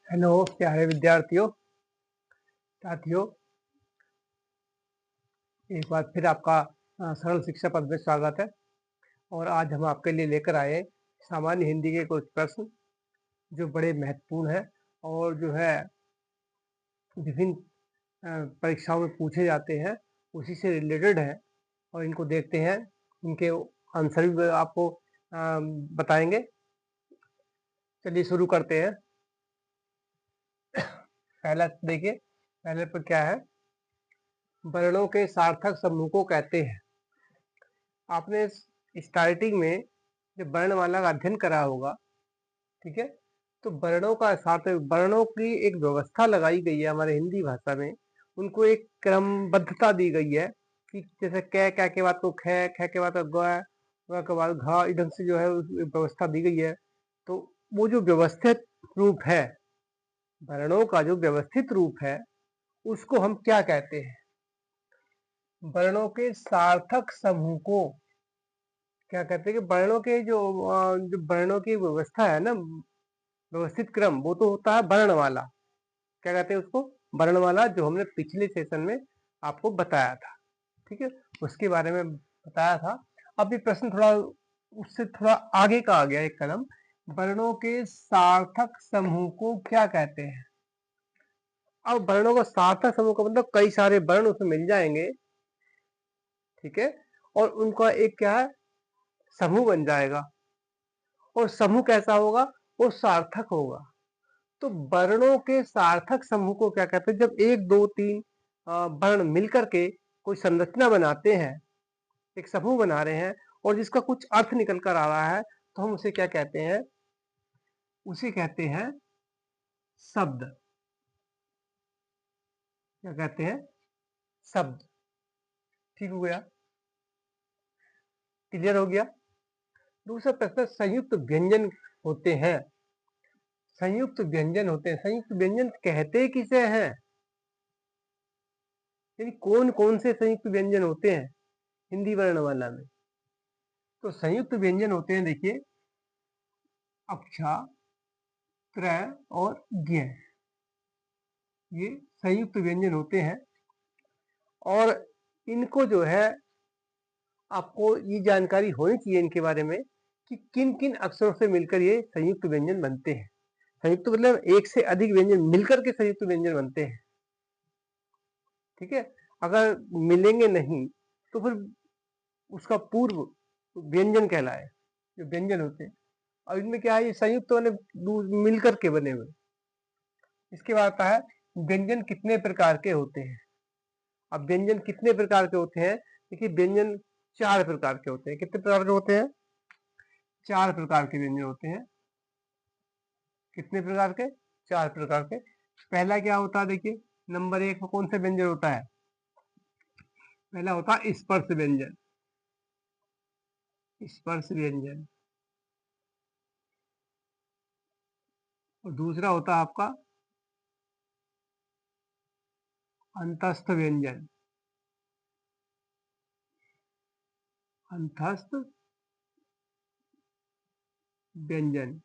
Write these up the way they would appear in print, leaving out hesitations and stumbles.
Hello प्यारे विद्यार्थियों, साथियों, एक बार फिर आपका सरल शिक्षा पद में स्वागत है। और आज हम आपके लिए लेकर आए सामान्य हिंदी के कुछ प्रश्न जो बड़े महत्वपूर्ण हैं और जो है विभिन्न परीक्षाओं में पूछे जाते हैं, उसी से रिलेटेड है। और इनको देखते हैं, इनके आंसर भी आपको बताएंगे। चलिए शुरू करते हैं। पहला देखिए, पहले पर क्या है, वर्णों के सार्थक समूह को कहते हैं। आपने स्टार्टिंग में जब वर्णमाला का अध्ययन करा होगा, ठीक है, तो वर्णों का सार्थक, वर्णों की एक व्यवस्था लगाई गई है हमारे हिंदी भाषा में। उनको एक क्रमबद्धता दी गई है कि जैसे कै के बाद को ख, ख के बाद ग के बाद घ, इस ढंग से जो है व्यवस्था दी गई है। तो वो जो व्यवस्थित रूप है, वर्णों का जो व्यवस्थित रूप है, उसको हम क्या कहते हैं? वर्णों के सार्थक समूह को क्या कहते हैं कि वर्णों के जो वर्णों की व्यवस्था है ना, व्यवस्थित क्रम, वो तो होता है वर्णमाला। क्या कहते हैं उसको? वर्णमाला, जो हमने पिछले सेशन में आपको बताया था, ठीक है, उसके बारे में बताया था। अब ये प्रश्न थोड़ा उससे थोड़ा आगे का आ गया एक कदम। वर्णों के सार्थक समूह को क्या कहते हैं? अब वर्णों का सार्थक समूह का मतलब कई सारे वर्ण उसमें मिल जाएंगे, ठीक है, और उनका एक क्या है, समूह बन जाएगा। और समूह कैसा होगा? वो सार्थक होगा। तो वर्णों के सार्थक समूह को क्या कहते हैं? जब एक दो तीन वर्ण मिलकर के कोई संरचना बनाते हैं, एक समूह बना रहे हैं और जिसका कुछ अर्थ निकल कर आ रहा है, तो हम उसे क्या कहते हैं? उसे कहते हैं शब्द। क्या कहते हैं? शब्द। ठीक हो गया? क्लियर हो गया? दूसरा प्रश्न, संयुक्त व्यंजन होते हैं। संयुक्त व्यंजन होते हैं, संयुक्त व्यंजन कहते किसे हैं? यानी कौन कौन से संयुक्त व्यंजन होते हैं हिंदी वर्णमाला में? तो संयुक्त व्यंजन होते हैं, देखिए, अक्षा, त्रय और ज्ञ, ये संयुक्त व्यंजन होते हैं। और इनको जो है, आपको ये जानकारी होनी चाहिए इनके बारे में कि किन किन अक्षरों से मिलकर ये संयुक्त व्यंजन बनते हैं। संयुक्त मतलब एक से अधिक व्यंजन मिलकर के संयुक्त व्यंजन बनते हैं, ठीक है। अगर मिलेंगे नहीं तो फिर उसका पूर्व व्यंजन कहलाए, जो व्यंजन होते हैं। और इनमें क्या है, ये संयुक्त वाले मिलकर के बने हुए। इसके बाद आता है व्यंजन कितने प्रकार के होते हैं। अब व्यंजन कितने प्रकार के होते हैं? देखिए, व्यंजन 4 प्रकार के होते हैं। कितने प्रकार के होते हैं? 4 प्रकार के व्यंजन होते हैं। कितने प्रकार के? 4 प्रकार के। पहला क्या होता है, देखिए, नंबर 1 में कौन सा व्यंजन होता है? पहला होता है स्पर्श व्यंजन। स्पर्श व्यंजन। और दूसरा होता है आपका अंतस्थ व्यंजन। अंतस्थ व्यंजन।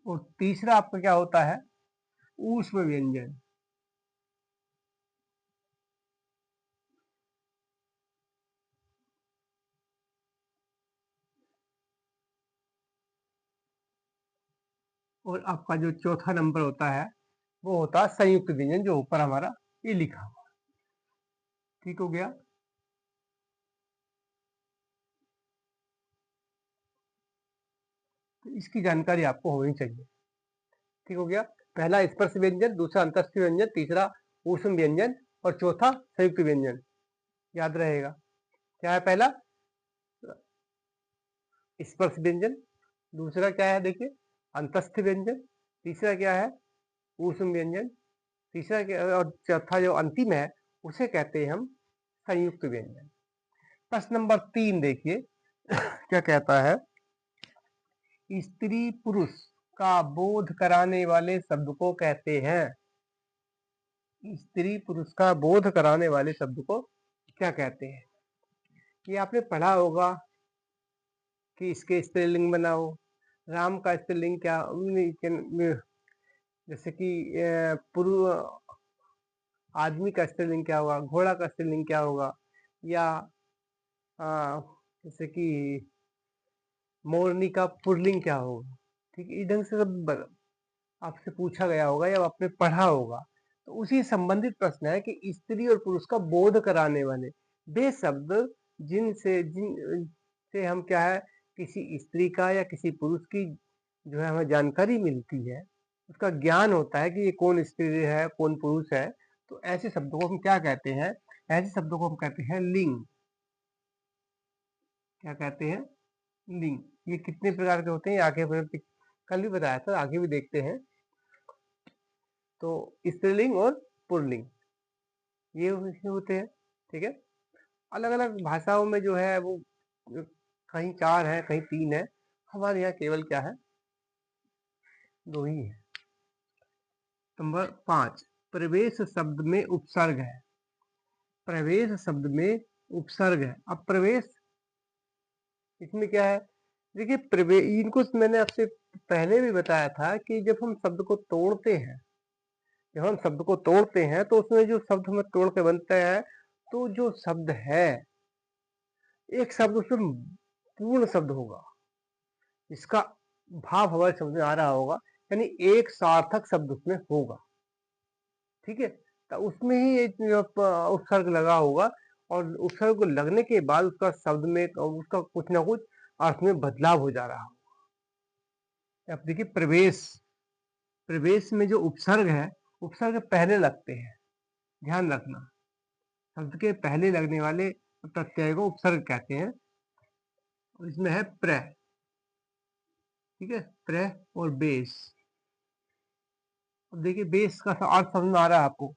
और तीसरा आपका क्या होता है? ऊष्म व्यंजन। और आपका जो चौथा नंबर होता है, वो होता है संयुक्त व्यंजन, जो ऊपर हमारा ये लिखा हुआ। ठीक हो गया? तो इसकी जानकारी आपको होनी चाहिए। ठीक हो गया? पहला स्पर्श व्यंजन, दूसरा अंतस्थ व्यंजन, तीसरा ऊष्म व्यंजन और चौथा संयुक्त व्यंजन। याद रहेगा। क्या है पहला? स्पर्श व्यंजन। दूसरा क्या है, देखिए, अंतस्थ व्यंजन। तीसरा क्या है? ऊष्म व्यंजन। तीसरा क्या, और चौथा जो अंतिम है, उसे कहते हैं हम संयुक्त व्यंजन। प्रश्न नंबर 3 देखिए, क्या कहता है? स्त्री पुरुष का बोध कराने वाले शब्द को कहते हैं। स्त्री पुरुष का बोध कराने वाले शब्द को क्या कहते हैं? ये आपने पढ़ा होगा कि इसके स्त्रीलिंग बनाओ। राम का स्त्रीलिंग क्या, जैसे कि पुरु आदमी का स्त्रीलिंग क्या होगा, घोड़ा का स्त्रीलिंग क्या होगा, या जैसे कि मोरनी का पुल्लिंग क्या होगा। ठीक है, इस ढंग से सब आपसे पूछा गया होगा या आपने पढ़ा होगा। तो उसी संबंधित प्रश्न है कि स्त्री और पुरुष का बोध कराने वाले वे शब्द जिन से हम क्या है, किसी स्त्री का या किसी पुरुष की जो है हमें जानकारी मिलती है, उसका ज्ञान होता है कि ये कौन स्त्री है कौन पुरुष है। तो ऐसे शब्दों को हम क्या कहते हैं, ऐसे शब्दों को हम कहते हैं लिंग। क्या कहते हैं, लिंग। ये कितने प्रकार के होते हैं आगे कल भी बताया था, आगे भी देखते हैं। तो स्त्रीलिंग और पुल्लिंग ये होते हैं। ठीक है, अलग अलग भाषाओं में जो है वो कहीं 4 है कहीं 3 है, हमारे यहाँ केवल क्या है, 2 ही है। नंबर 5, प्रवेश शब्द में उपसर्ग है। प्रवेश शब्द में उपसर्ग है। अब प्रवेश इसमें क्या है, देखिए प्रवेश इनको मैंने आपसे पहले भी बताया था कि जब हम शब्द को तोड़ते हैं, जब हम शब्द को तोड़ते हैं तो उसमें जो शब्द हमें तोड़ के बनता है, तो जो शब्द है एक शब्द उसमें पूर्ण शब्द होगा, इसका भाव हमारे समझ में आ रहा होगा, यानी एक सार्थक शब्द उसमें होगा। ठीक है, तो उसमें ही एक उपसर्ग लगा होगा, और उपसर्ग लगने के बाद उसका शब्द में उसका कुछ ना कुछ अर्थ में बदलाव हो जा रहा होगा। अब देखिए प्रवेश, प्रवेश में जो उपसर्ग है, उपसर्ग पहले लगते हैं, ध्यान रखना। शब्द के पहले लगने वाले प्रत्यय को उपसर्ग कहते हैं। और इसमें है प्र, ठीक है, प्र और बेस। अब देखिए बेस का अर्थ समझ में आ रहा है आपको,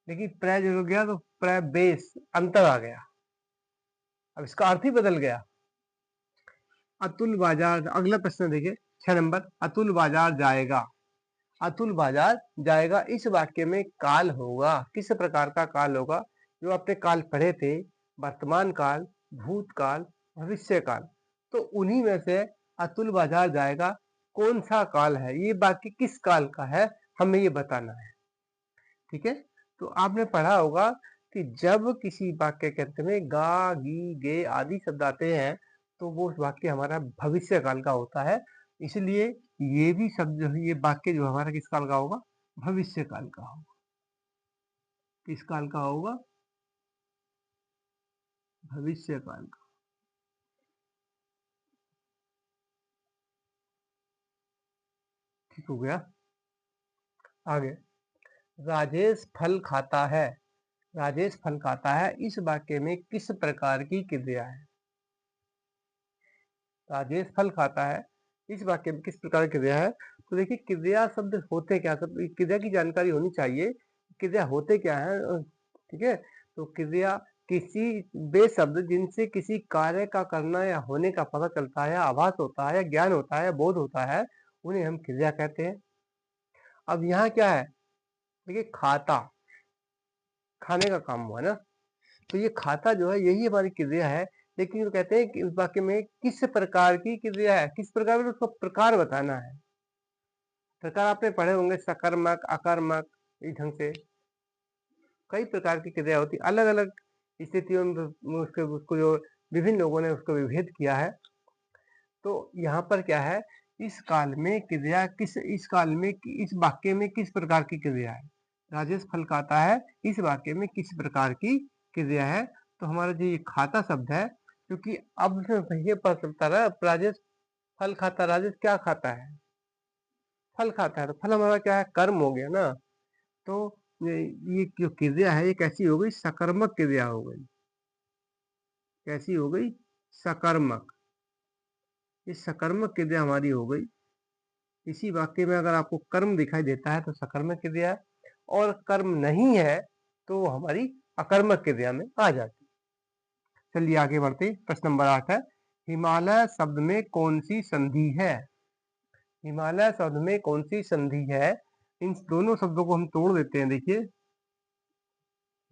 देखिए प्र जो हो गया तो प्र बेस अंतर आ गया, अब इसका अर्थ ही बदल गया। अतुल बाजार, अगला प्रश्न देखिए 6 नंबर, अतुल बाजार जाएगा। अतुल बाजार जाएगा, इस वाक्य में काल होगा, किस प्रकार का काल होगा, जो आपने काल पढ़े थे, वर्तमान काल, भूतकाल, भविष्य काल। तो उन्हीं में से अतुल बाजार जाएगा कौन सा काल है, ये वाक्य किस काल का है, हमें ये बताना है। ठीक है, तो आपने पढ़ा होगा कि जब किसी वाक्य के अंत में गा, गी, गे आदि शब्द आते हैं, तो वो वाक्य हमारा भविष्य काल का होता है। इसलिए ये भी शब्द जो है, ये वाक्य जो हमारा किस काल का होगा, भविष्य काल का होगा। किस काल का होगा, भविष्य काल का। ठीक हो गया। आगे, राजेश फल खाता है। राजेश फल खाता है, इस वाक्य में किस प्रकार की क्रिया है। राजेश फल खाता है, इस वाक्य में किस प्रकार की क्रिया है। तो देखिए क्रिया शब्द होते क्या, सब क्रिया की जानकारी होनी चाहिए, क्रिया होते क्या है। ठीक है, तो क्रिया किसी वे शब्द जिनसे किसी कार्य का करना या होने का पता चलता है, आभास होता है, ज्ञान होता है, बोध होता है, उन्हें हम क्रिया कहते हैं। अब यहाँ क्या है, देखिए खाता, खाने का काम हुआ ना, तो ये खाता जो है यही हमारी क्रिया है। लेकिन वो कहते हैं कि उस वाक्य में किस प्रकार की क्रिया है, किस प्रकार में, उसका प्रकार बताना है। प्रकार आपने पढ़े होंगे, सकर्मक, अकर्मक, इस ढंग से कई प्रकार की क्रिया होती, अलग अलग स्थितियों में उसको जो विभिन्न लोगों ने उसको विभेद किया है। तो यहाँ पर क्या है, इस काल में क्रिया किस, इस काल में इस वाक्य में किस प्रकार की क्रिया है। राजेश फल खाता है, इस वाक्य में किस प्रकार की क्रिया है। तो हमारा जो ये खाता शब्द है, क्योंकि अब ये पता चलता रहा, राजेश फल खाता, राजेश क्या खाता है, फल खाता है, तो फल हमारा क्या है, कर्म हो गया ना। तो ये जो क्रिया है ये कैसी हो गई, सकर्मक क्रिया हो गई। कैसी हो गई, सकर्मक। ये सकर्मक क्रिया हमारी हो गई। इसी वाक्य में अगर आपको कर्म दिखाई देता है तो सकर्मक क्रिया, और कर्म नहीं है तो वो हमारी अकर्मक क्रिया में आ जाती। चलिए आगे बढ़ते, प्रश्न नंबर 8 है, हिमालय शब्द में कौन सी संधि है। हिमालय शब्द में कौन सी संधि है, इन दोनों शब्दों को हम तोड़ देते हैं। देखिए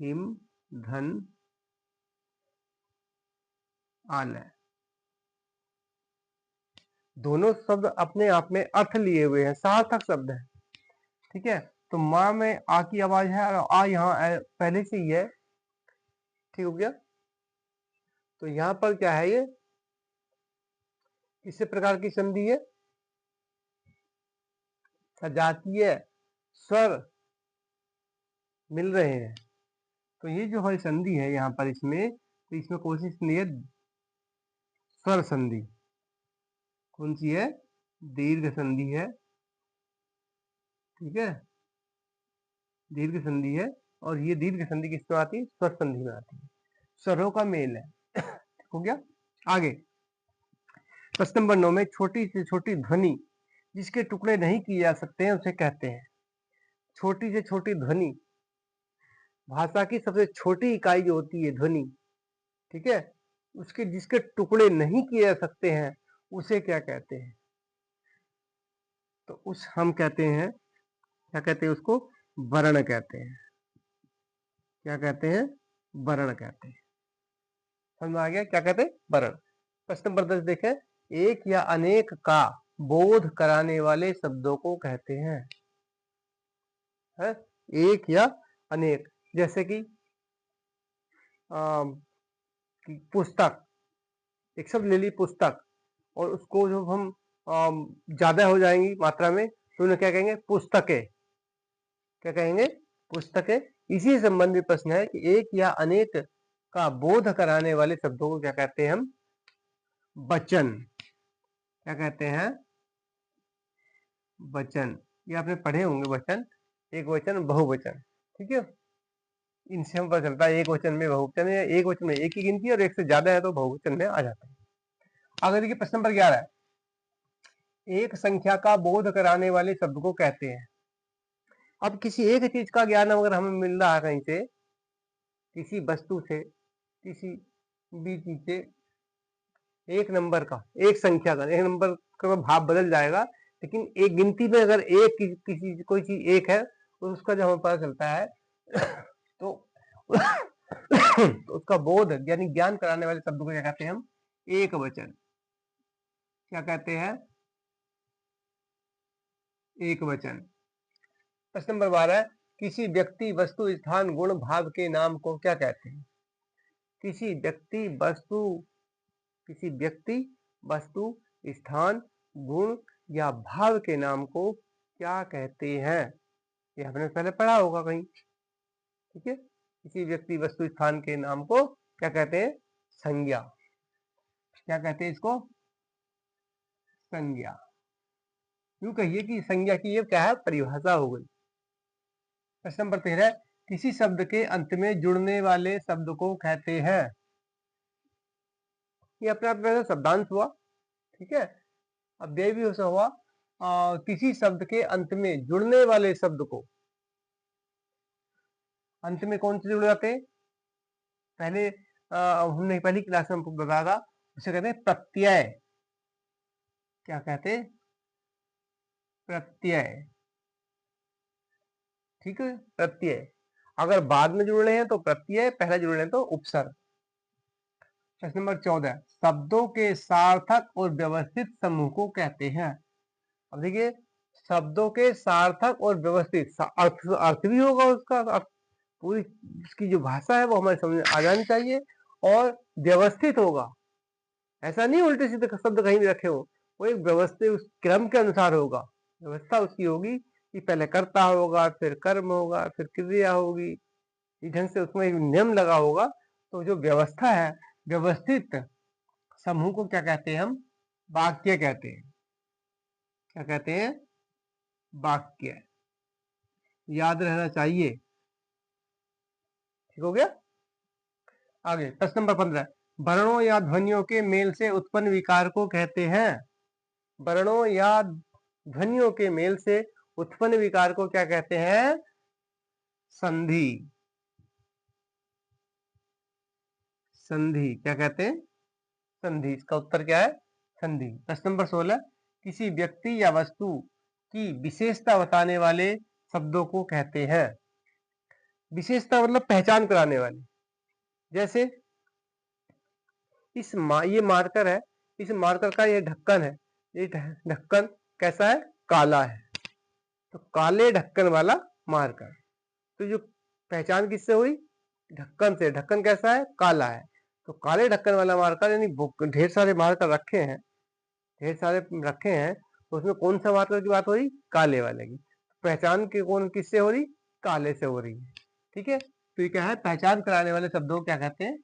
हिम, धन, आलय, दोनों शब्द अपने आप में अर्थ लिए हुए हैं, सार्थक शब्द है। ठीक है, तो माँ में आ की आवाज है और आ यहाँ पहले से ही है। ठीक हो गया। तो यहाँ पर क्या है, ये किस प्रकार की संधि है, सजातीय स्वर मिल रहे हैं। तो ये जो हमारी संधि है यहाँ पर, इसमें तो इसमें कौन सी संधि है, स्वर संधि। कौन सी है, दीर्घ संधि है। ठीक है, दीर्घ संधि है। और ये दीर्घ संधि किसमें आती है, स्वर संधि में आती है। स्वरों का मेल है। ठीक हो गया। आगे प्रश्न नंबर 9 में छोटी से छोटी ध्वनि जिसके टुकड़े नहीं किए जा सकते हैं उसे कहते हैं। छोटी से छोटी ध्वनि, भाषा की सबसे छोटी इकाई जो होती है ध्वनि, ठीक है, उसके जिसके टुकड़े नहीं किए जा सकते हैं उसे क्या कहते हैं, तो उस हम कहते हैं, क्या कहते हैं उसको, वर्ण कहते हैं। क्या कहते हैं, वर्ण कहते हैं। समझ में आ गया, क्या कहते हैं, वर्ण। प्रश्न नंबर 10 देखें, एक या अनेक का बोध कराने वाले शब्दों को कहते हैं। है? एक या अनेक, जैसे कि पुस्तक, एक शब्द ले ली पुस्तक, और उसको जब हम ज्यादा हो जाएंगी मात्रा में तो उन्हें क्या कहेंगे, पुस्तकें। क्या कहेंगे, पुस्तकें। इसी संबंधी प्रश्न है कि एक या अनेक का बोध कराने वाले शब्दों को क्या कहते हैं हम, वचन। क्या कहते हैं, वचन। ये आपने पढ़े होंगे वचन, एक वचन बहुवचन। ठीक है, इनसे हम पता चलता है एक वचन में बहुवचन है, एक वचन में एक ही गिनती है और एक से ज्यादा है तो बहुवचन में आ जाता है। अगर देखिए प्रश्न नंबर 11 है, एक संख्या का बोध कराने वाले शब्द को कहते हैं। अब किसी एक चीज का ज्ञान अगर हमें मिल रहा है कहीं से, किसी वस्तु से, किसी भी चीज से, एक नंबर का, एक संख्या का, एक नंबर का भाव बदल जाएगा, लेकिन एक गिनती में अगर एक किसी कोई चीज एक है तो उसका जब हमें पता चलता है तो तो उसका बोध यानी ज्ञान कराने वाले शब्द को क्या कहते हैं हम, एक वचन। क्या कहते हैं, एक वचन। प्रश्न नंबर 12, किसी व्यक्ति वस्तु स्थान गुण भाव के नाम को क्या कहते हैं। किसी व्यक्ति वस्तु, किसी व्यक्ति वस्तु स्थान गुण या भाव के नाम को क्या कहते हैं, ये हमने पहले पढ़ा होगा कहीं। ठीक है, किसी व्यक्ति वस्तु स्थान के नाम को क्या कहते हैं, संज्ञा। क्या कहते हैं इसको, संज्ञा। यूं कहिए कि संज्ञा की ये क्या है, परिभाषा हो गई। प्रश्न नंबर 13, किसी शब्द के अंत में जुड़ने वाले शब्द को कहते हैं। ये अपने आप में शब्दांश हुआ। ठीक है, अव्यय भी हो हुआ। किसी शब्द के अंत में जुड़ने वाले शब्द को, अंत में कौन से जुड़ जाते हैं, पहले हमने पहली क्लास में बताया था, उसे कहते हैं प्रत्यय। क्या कहते हैं, प्रत्यय। ठीक है, प्रत्यय। अगर बाद में जुड़ रहे हैं तो प्रत्यय, पहले जुड़ रहे हैं तो उपसर्ग। प्रश्न नंबर 14, शब्दों के सार्थक और व्यवस्थित समूह को कहते हैं। अब देखिए, शब्दों के सार्थक और व्यवस्थित, अर्थ भी होगा उसका, अर्थ पूरी उसकी जो भाषा है वो हमारे समझ में आ जानी चाहिए, और व्यवस्थित होगा। ऐसा नहीं उल्टे सीधे शब्द कहीं भी रखे हो, वो एक व्यवस्थित उस क्रम के अनुसार होगा। व्यवस्था उसकी होगी कि पहले कर्ता होगा, फिर कर्म होगा, फिर क्रिया होगी, इस ढंग से उसमें एक नियम लगा होगा। तो जो व्यवस्था है, व्यवस्थित समूह को क्या कहते हैं हम, वाक्य कहते हैं। क्या कहते हैं, वाक्य। याद रहना चाहिए। ठीक हो गया। आगे प्रश्न नंबर 15, वर्णों या ध्वनियों के मेल से उत्पन्न विकार को कहते हैं। वर्णों या ध्वनियों के मेल से उत्पन्न विकार को क्या कहते हैं, संधि। संधि क्या कहते हैं, संधि। इसका उत्तर क्या है, संधि। प्रश्न नंबर 16, किसी व्यक्ति या वस्तु की विशेषता बताने वाले शब्दों को कहते हैं। विशेषता मतलब पहचान कराने वाले। जैसे ये मार्कर है, इस मार्कर का ये ढक्कन है, ये ढक्कन कैसा है, काला है। तो तो काले ढक्कन वाला मार्कर। तो जो पहचान किससे हुई? ढक्कन से। ढक्कन कैसा है? काला है। तो काले ढक्कन वाला मार्कर, यानी ढेर सारे मार्कर रखे हैं, ढेर सारे रखे हैं, तो उसमें कौन सा मार्कर की बात हो रही? काले वाले की। पहचान के कौन किससे हो रही? काले से हो रही है। ठीक है, तो ये क्या है? पहचान कराने वाले शब्दों को क्या कहते हैं?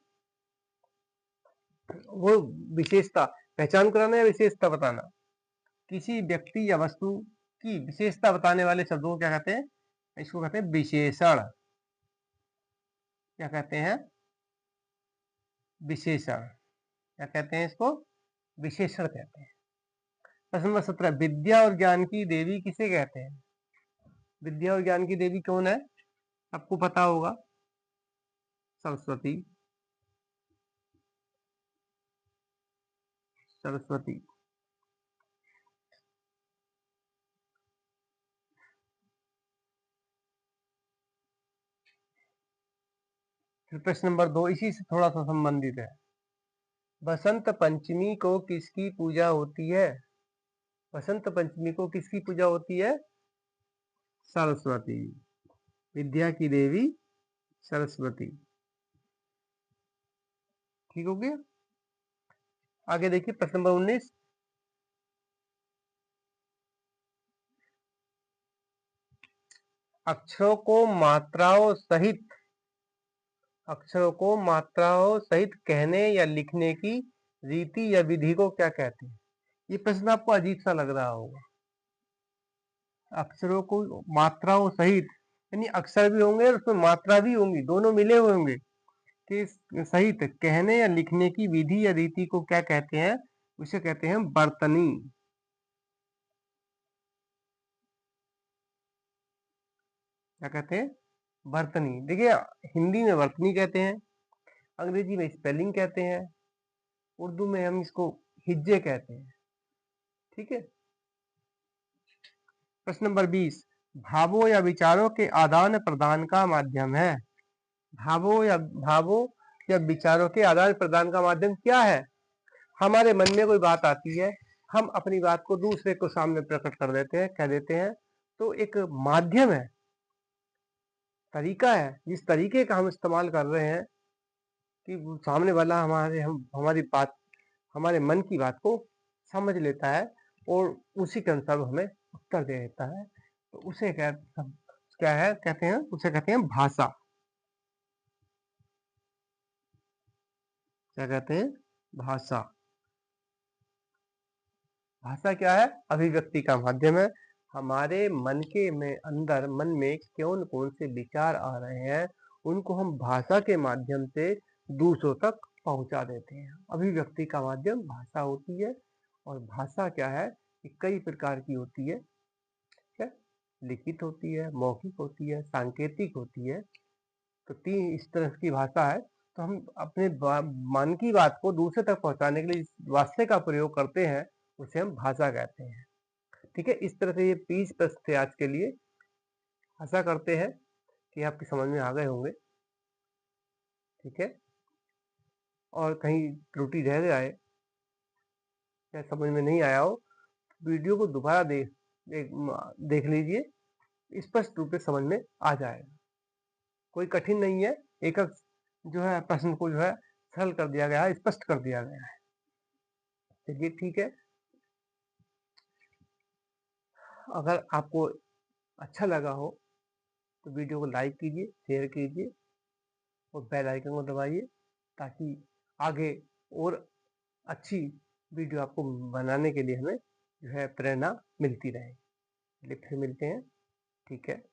वो विशेषता, पहचान कराना या विशेषता बताना, किसी व्यक्ति या वस्तु की विशेषता बताने वाले शब्दों को क्या कहते हैं? इसको कहते हैं विशेषण। क्या कहते हैं? विशेषण। क्या कहते हैं इसको? विशेषण कहते हैं। प्रश्न नंबर 17, विद्या और ज्ञान की देवी किसे कहते हैं? विद्या और ज्ञान की देवी कौन है? आपको पता होगा, सरस्वती। सरस्वती। फिर प्रश्न नंबर 2 इसी से थोड़ा सा संबंधित है। बसंत पंचमी को किसकी पूजा होती है? बसंत पंचमी को किसकी पूजा होती है? सरस्वती। विद्या की देवी सरस्वती। ठीक हो गया। आगे देखिए प्रश्न नंबर 19, अक्षरों को मात्राओं सहित, अक्षरों को मात्राओं सहित कहने या लिखने की रीति या विधि को क्या कहते हैं? ये प्रश्न आपको अजीब सा लग रहा होगा। अक्षरों को मात्राओं सहित, यानी अक्षर भी होंगे और उसमें मात्रा भी होंगी, दोनों मिले हुए होंगे, कि सहित कहने या लिखने की विधि या रीति को क्या कहते हैं? उसे कहते हैं वर्तनी। क्या कहते हैं? वर्तनी। देखिए, हिंदी में वर्तनी कहते हैं, अंग्रेजी में स्पेलिंग कहते हैं, उर्दू में हम इसको हिज्जे कहते हैं। ठीक है। प्रश्न नंबर 20, भावों या विचारों के आदान प्रदान का माध्यम है। भावों या विचारों के आदान प्रदान का माध्यम क्या है? हमारे मन में कोई बात आती है, हम अपनी बात को दूसरे को सामने प्रकट कर देते हैं, कह देते हैं, तो एक माध्यम है, तरीका है, जिस तरीके का हम इस्तेमाल कर रहे हैं कि सामने वाला हमारी बात, हमारे मन की बात को समझ लेता है और उसी के अनुसार हमें उत्तर दे देता है, तो उसे क्या है कहते हैं? उसे कहते हैं भाषा। क्या कहते हैं? भाषा। भाषा क्या है? अभिव्यक्ति का माध्यम है। हमारे मन के में अंदर, मन में कौन कौन से विचार आ रहे हैं, उनको हम भाषा के माध्यम से दूसरों तक पहुंचा देते हैं। अभिव्यक्ति का माध्यम भाषा होती है। और भाषा क्या है कि कई प्रकार की होती है। क्या? लिखित होती है, मौखिक होती है, सांकेतिक होती है। तो तीन इस तरह की भाषा है। तो हम अपने मन की बात को दूसरे तक पहुंचाने के लिए इस भाषा का प्रयोग करते हैं, उसे हम भाषा कहते हैं। ठीक है, इस तरह से ये 20 प्रश्न थे आज के लिए। आशा करते हैं कि आपकी समझ में आ गए होंगे। ठीक है, और कहीं त्रुटि रह जाए या समझ में नहीं आया हो, वीडियो को दोबारा देख लीजिए, स्पष्ट रूप से समझ में आ जाएगा। कोई कठिन नहीं है, एक जो है प्रश्न को जो है सरल कर दिया गया है, स्पष्ट कर दिया गया है। चलिए ठीक है, अगर आपको अच्छा लगा हो तो वीडियो को लाइक कीजिए, शेयर कीजिए और बेल आइकन को दबाइए, ताकि आगे और अच्छी वीडियो आपको बनाने के लिए हमें जो है प्रेरणा मिलती रहे। चलिए फिर मिलते हैं। ठीक है।